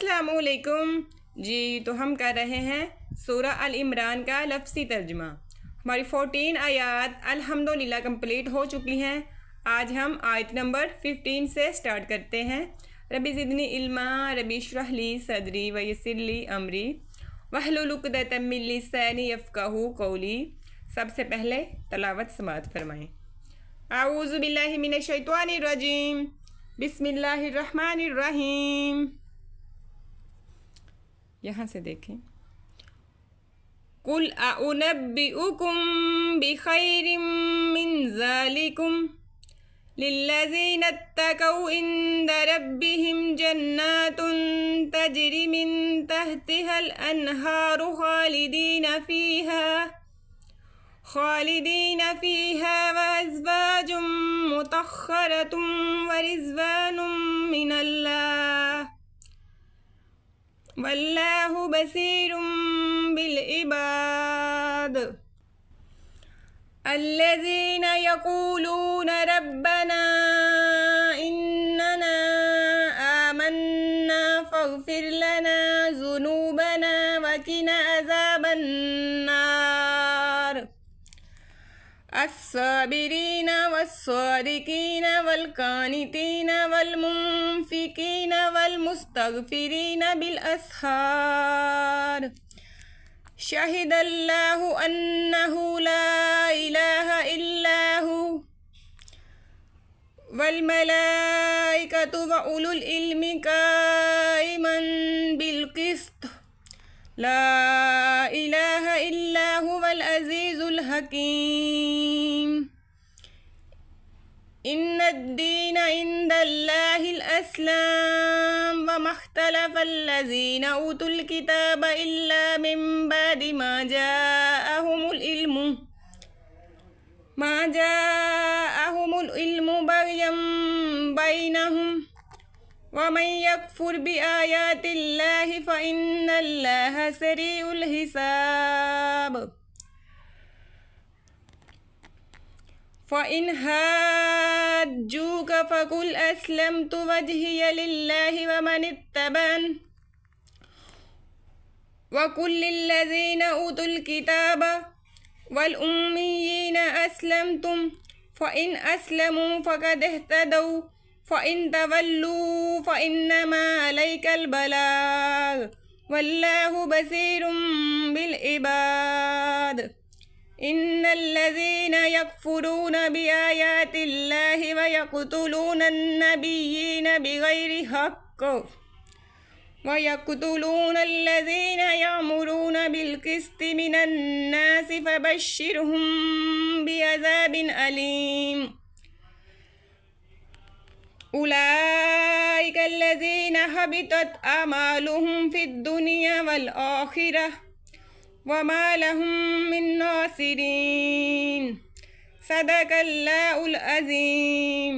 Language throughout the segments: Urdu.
السلام علیکم جی، تو ہم کر رہے ہیں سورہ ال عمران کا لفظی ترجمہ۔ ہماری 14 آیات الحمدللہ کمپلیٹ ہو چکی ہیں۔ آج ہم آیت نمبر 15 سے سٹارٹ کرتے ہیں۔ ربی زدنی علما، ربی اشرح لی صدری ویسر لی امری واحلل عقدۃ من لسانی یفقہوا قولی۔ سب سے پہلے تلاوت سماعت فرمائیں۔ اعوذ باللہ من الشیطان الرجیم، بسم اللہ الرحمن الرحیم۔ یہاں سے دیکھیں۔ قُلْ أَأُنَبِّئُكُم بِخَيْرٍ مِّن ذَلِكُمْ لِلَّذِينَ اتَّقَوْا عِندَ رَبِّهِمْ جَنَّاتٌ تَجْرِي مِن تَحْتِهَا الْأَنْهَارُ خَالِدِينَ فِيهَا وَأَزْوَاجٌ مُّطَهَّرَةٌ وَرِضْوَانٌ مِّنَ اللَّهِ واللہ بصیر بالعباد۔ الذین یقولون ربنا اننا آمنا فاغفر لنا ذنوبنا وقنا عذاب النار۔ الصابرین والصادقین والقانتین والمنفقین والمستغفرین بالاسحار۔ شہد اللہ انہ لا الہ الا ہو والملائکۃ واولو العلم قائما بالقسط لا الہ الا هو العزیز الحکیم۔ ان الدین عند اللہ الاسلام وما اختلف الذین اوتوا الکتاب الا من بعد ما جاءهم العلم بغیا بینہم ومن یکفر بآیات اللہ فإن اللہ سریع الحساب۔ فَإِنْ حَاجُّوكَ فَقُلْ أَسْلَمْتُ وَجْهِيَ لِلَّهِ وَمَنِ اتَّبَعَنِ وَقُلْ لِلَّذِينَ أُوتُوا الْكِتَابَ وَالْأُمِّيِّينَ أَسْلَمْتُمْ فَإِنْ أَسْلَمُوا فَقَدِ اهْتَدَوْا فَإِنْ تَوَلُّوا فَإِنَّمَا عَلَيْكَ الْبَلَاغُ وَاللَّهُ بَصِيرٌ بِالْعِبَادِ۔ ان الذین یکفرون بآیات اللہ ویقتلون النبیین بغیر حق ویقتلون الذین یأمرون بالقسط من الناس فبشرهم بعذاب علیم۔ اولئک الذین حبطت اعمالهم فی الدنیا والآخرہ وما لهم من ناصرین۔ صدق اللہ العظیم۔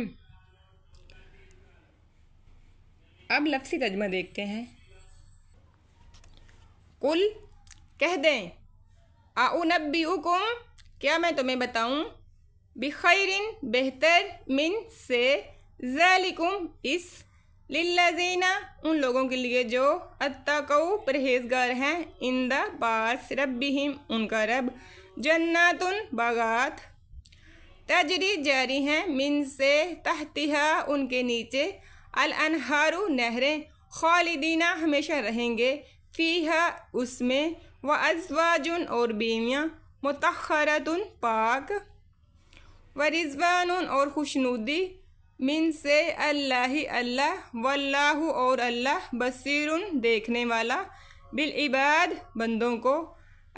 اب لفظی ترجمہ دیکھتے ہیں۔ قل کہہ دیں، اعنبئکم کیا میں تمہیں بتاؤں، بخیرن بہتر، من سے، ذالکم اس، للذین ان لوگوں کے لیے جو اتقوا پرہیزگار ہیں، عند پاس، ربہم ان کا رب، جناتن باغات، تجری جاری ہیں، من سے، تحتہا ان کے نیچے، الانہار نہریں، خالدین ہمیشہ رہیں گے، فیہا اس میں، وازواجن اور بیویاں، مطہرۃ پاک، ورضوان اور خوشنودی، من سے اللہ اللہ، واللہ اور اللہ، بصیر دیکھنے والا، بالعباد بندوں کو،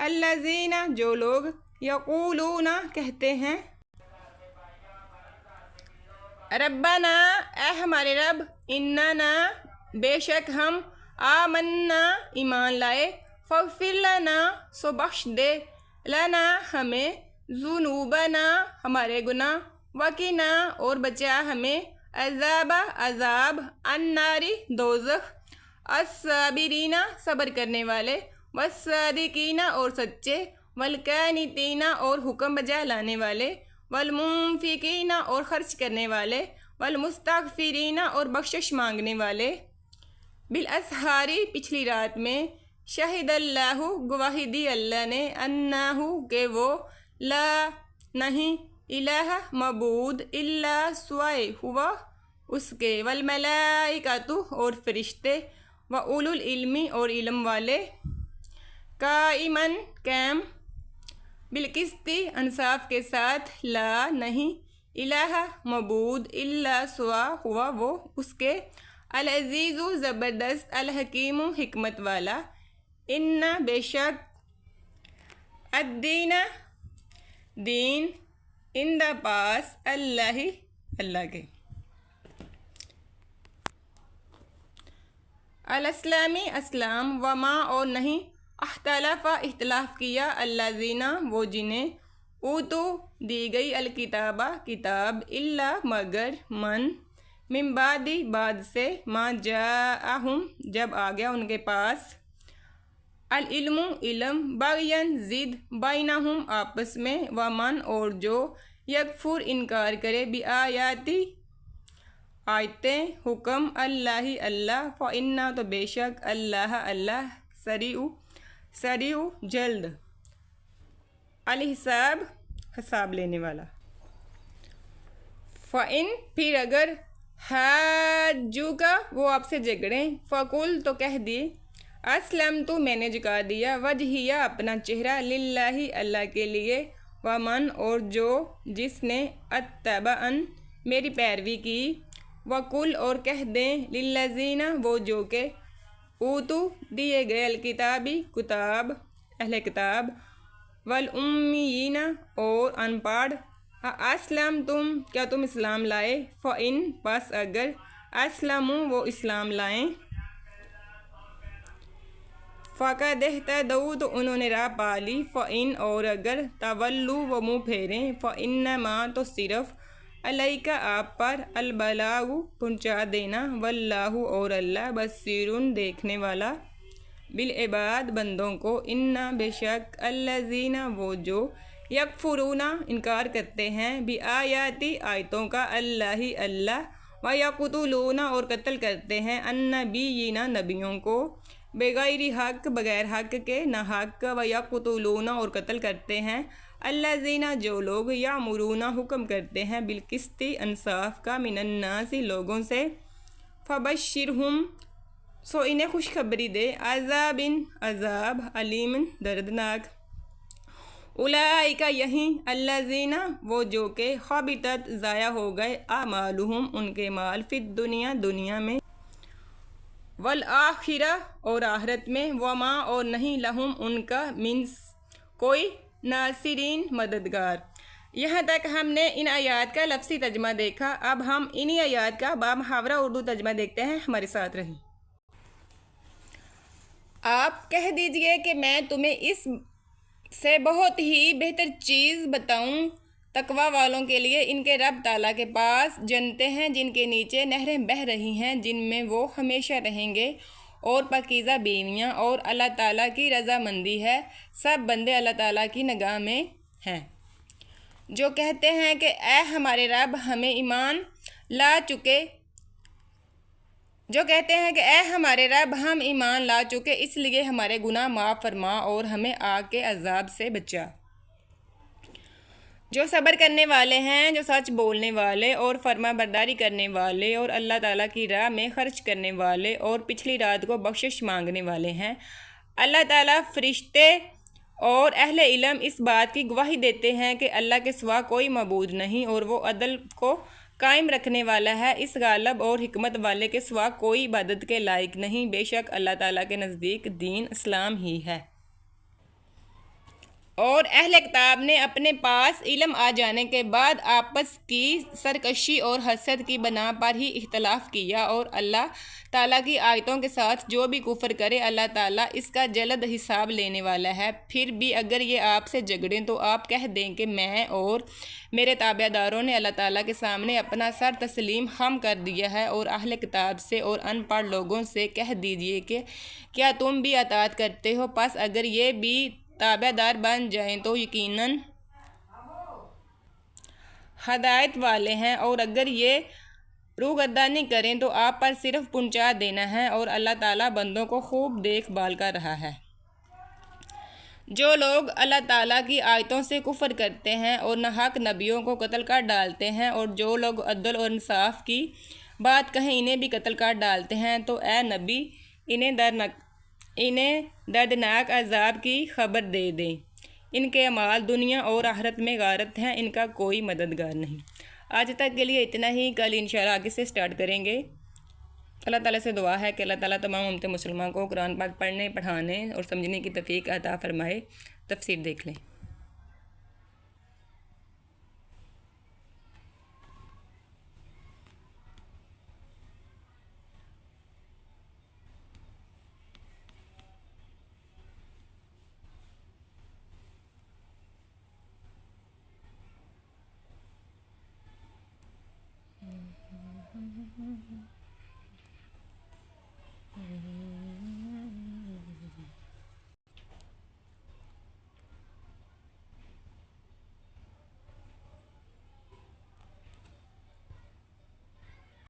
الذین جو لوگ، یقولون کہتے ہیں، ربنا اے ہمارے رب، اننا بے شک ہم، آمنا ایمان لائے، فاغفر لنا سو بخش دے، لنا ہمیں، ذنوبنا ہمارے گناہ، وقنا اور بچا ہمیں، عذاب الناری دوزخ، الصابرین صبر کرنے والے، والصادقین اور سچے، والقانتین اور حکم بجا لانے والے، والمنفقین اور خرچ کرنے والے، والمستغفرین اور بخشش مانگنے والے، بالاسحاری پچھلی رات میں، شہد اللہ گواہی دی اللہ نے، انہو کہ وہ، لا نہیں، الہ معبود، الا سوائے ہوا اس کے، والملائکۃ اور فرشتے، واولو العلم اور علم والے، قائماً قائم، بالقسط انصاف کے ساتھ، لا نہیں، الہ معبود، الا سوا ہوا وہ اس کے، العزیز زبردست، الحکیم حکمت والا، ان بے شک، الدین دین، عند پاس، اللہ کے، الاسلامی اسلام، وما اور نہیں، اختلف اختلاف کیا، الذین وہ جنہیں، اوتو دی گئی، الکتابہ کتاب، الا مگر، من بعد بعد سے، ما جاءہم جب آ گیا ان کے پاس، العلم علم، بغین ضد، بینہم آپس میں، ومن اور جو، یکفر انکار کرے، بآیاتی آیتیں، حکم، اللہ، فإنہ تو بے شک، اللہ سریع جلد، الحساب حساب لینے والا، فإن پھر اگر، حاجوک وہ آپ سے جھگڑیں، فقل تو کہہ دی، اسلمت میں نے جھکا دیا، وجہیہ اپنا چہرہ، للہ اللہ کے لیے، ومن اور جو جس نے، اتبعن میری پیروی کی، وقل اور کہہ دیں، للذین وہ جو کہ، اوتو دیے گئے، الکتابی کتاب، اہل کتاب، والامیین اور ان پڑھ، اسلمتم کیا تم اسلام لائے، فإن پس اگر، اسلموا وہ اسلام لائیں، فقد اہتدوا تو انہوں نے راہ پالی، فإن اور اگر، تولوا وہ منہ پھیریں، فإنما تو صرف، علیک آپ پر، البلاغ پہنچا دینا، واللہ اور اللہ، بصیر دیکھنے والا، بالعباد بندوں کو، ان بے شک، الذین وہ جو، یکفرون انکار کرتے ہیں، بآیاتی آیتوں کا، اللہ، ویقتلون اور قتل کرتے ہیں، النبیین نبیوں کو، بغیر حق بغیر حق کے، نہ حق، ویقتلون اور قتل کرتے ہیں، الذین جو لوگ، یامرون حکم کرتے ہیں، بالقسط انصاف کا، من الناس لوگوں سے، فبشرہم سو انہیں خوشخبری دے، عذاب علیم دردناک، اولئک یہی، الذین وہ جو کہ، حبطت ضائع ہو گئے، اعمالہم ان کے مال، فی الدنیا دنیا میں، والآخرہ اور آخرت میں، وما اور نہیں، لہم ان کا، من کوئی، ناصرین مددگار۔ یہاں تک ہم نے ان آیات کا لفظی ترجمہ دیکھا، اب ہم انہی آیات کا بامحاورہ اردو ترجمہ دیکھتے ہیں، ہمارے ساتھ رہیں۔ آپ کہہ دیجئے کہ میں تمہیں اس سے بہت ہی بہتر چیز بتاؤں، تقوی والوں کے لیے، ان کے رب تعالیٰ کے پاس جنتیں ہیں جن کے نیچے نہریں بہہ رہی ہیں، جن میں وہ ہمیشہ رہیں گے، اور پاکیزہ بیویاں، اور اللہ تعالیٰ کی رضامندی ہے، سب بندے اللہ تعالیٰ کی نگاہ میں ہیں، جو کہتے ہیں کہ اے ہمارے رب ہمیں ایمان لا چکے، اس لیے ہمارے گناہ معاف فرما اور ہمیں آگ کے عذاب سے بچا۔ جو صبر کرنے والے ہیں، جو سچ بولنے والے اور فرما برداری کرنے والے، اور اللہ تعالیٰ کی راہ میں خرچ کرنے والے، اور پچھلی رات کو بخشش مانگنے والے ہیں۔ اللہ تعالیٰ، فرشتے اور اہل علم اس بات کی گواہی دیتے ہیں کہ اللہ کے سوا کوئی معبود نہیں، اور وہ عدل کو قائم رکھنے والا ہے، اس غالب اور حکمت والے کے سوا کوئی عبادت کے لائق نہیں، بے شک اللہ تعالیٰ کے نزدیک دین اسلام ہی ہے۔ اور اہل کتاب نے اپنے پاس علم آ جانے کے بعد آپس کی سرکشی اور حسد کی بنا پر ہی اختلاف کیا، اور اللہ تعالیٰ کی آیتوں کے ساتھ جو بھی کفر کرے، اللہ تعالیٰ اس کا جلد حساب لینے والا ہے۔ پھر بھی اگر یہ آپ سے جھگڑیں تو آپ کہہ دیں کہ میں اور میرے تابع داروں نے اللہ تعالیٰ کے سامنے اپنا سر تسلیم خم کر دیا ہے، اور اہل کتاب سے اور ان پڑھ لوگوں سے کہہ دیجئے کہ کیا تم بھی اطاعت کرتے ہو، پس اگر یہ بھی تابع دار بن جائیں تو یقیناً ہدایت والے ہیں، اور اگر یہ روگردانی کریں تو آپ پر صرف پہنچا دینا ہے، اور اللہ تعالیٰ بندوں کو خوب دیکھ بھال کر رہا ہے۔ جو لوگ اللہ تعالیٰ کی آیتوں سے کفر کرتے ہیں اور ناحق نبیوں کو قتل کر ڈالتے ہیں، اور جو لوگ عدل اور انصاف کی بات کہیں انہیں بھی قتل کر ڈالتے ہیں، تو اے نبی انہیں دردناک عذاب کی خبر دے دیں۔ ان کے اعمال دنیا اور آخرت میں غارت ہیں، ان کا کوئی مددگار نہیں۔ آج تک کے لیے اتنا ہی، کل انشاءاللہ آگے سے سٹارٹ کریں گے۔ اللہ تعالیٰ سے دعا ہے کہ اللہ تعالیٰ تمام امت مسلمان کو قرآن پاک پڑھنے، پڑھانے اور سمجھنے کی توفیق عطا فرمائے۔ تفسیر دیکھ لیں۔